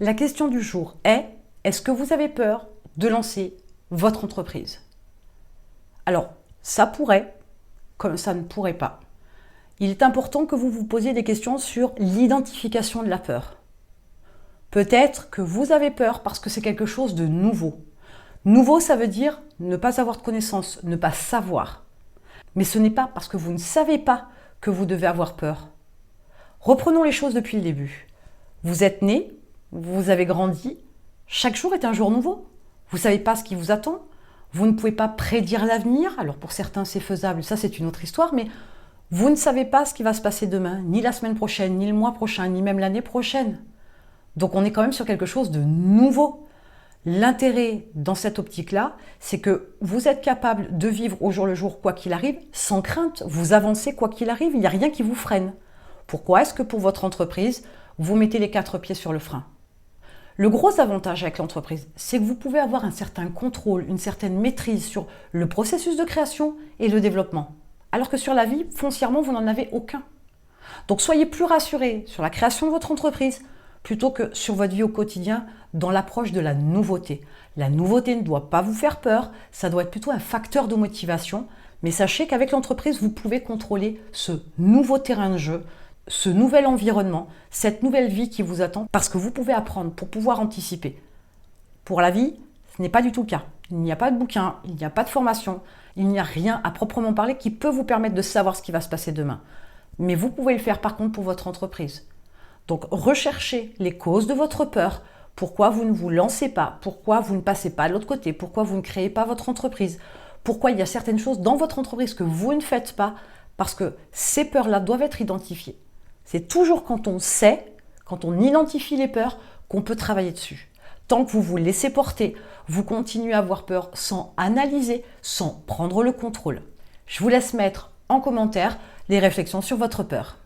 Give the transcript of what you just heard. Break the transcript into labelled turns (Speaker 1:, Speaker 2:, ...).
Speaker 1: La question du jour est, est-ce que vous avez peur de lancer votre entreprise? Alors, ça pourrait, comme ça ne pourrait pas. Il est important que vous vous posiez des questions sur l'identification de la peur. Peut-être que vous avez peur parce que c'est quelque chose de nouveau. Nouveau, ça veut dire ne pas avoir de connaissances, ne pas savoir. Mais ce n'est pas parce que vous ne savez pas que vous devez avoir peur. Reprenons les choses depuis le début. Vous êtes né, vous avez grandi, chaque jour est un jour nouveau. Vous ne savez pas ce qui vous attend, vous ne pouvez pas prédire l'avenir, alors pour certains c'est faisable, ça c'est une autre histoire, mais vous ne savez pas ce qui va se passer demain, ni la semaine prochaine, ni le mois prochain, ni même l'année prochaine. Donc on est quand même sur quelque chose de nouveau. L'intérêt dans cette optique-là, c'est que vous êtes capable de vivre au jour le jour quoi qu'il arrive, sans crainte, vous avancez quoi qu'il arrive, il n'y a rien qui vous freine. Pourquoi est-ce que pour votre entreprise, vous mettez les 4 pieds sur le frein? Le gros avantage avec l'entreprise, c'est que vous pouvez avoir un certain contrôle, une certaine maîtrise sur le processus de création et le développement. Alors que sur la vie, foncièrement, vous n'en avez aucun. Donc soyez plus rassurés sur la création de votre entreprise plutôt que sur votre vie au quotidien dans l'approche de la nouveauté. La nouveauté ne doit pas vous faire peur, ça doit être plutôt un facteur de motivation. Mais sachez qu'avec l'entreprise, vous pouvez contrôler ce nouveau terrain de jeu, ce nouvel environnement, cette nouvelle vie qui vous attend, parce que vous pouvez apprendre pour pouvoir anticiper. Pour la vie, ce n'est pas du tout le cas. Il n'y a pas de bouquin, il n'y a pas de formation, il n'y a rien à proprement parler qui peut vous permettre de savoir ce qui va se passer demain. Mais vous pouvez le faire par contre pour votre entreprise. Donc recherchez les causes de votre peur, pourquoi vous ne vous lancez pas, pourquoi vous ne passez pas de l'autre côté, pourquoi vous ne créez pas votre entreprise, pourquoi il y a certaines choses dans votre entreprise que vous ne faites pas, parce que ces peurs-là doivent être identifiées. C'est toujours quand on sait, quand on identifie les peurs, qu'on peut travailler dessus. Tant que vous vous laissez porter, vous continuez à avoir peur sans analyser, sans prendre le contrôle. Je vous laisse mettre en commentaire les réflexions sur votre peur.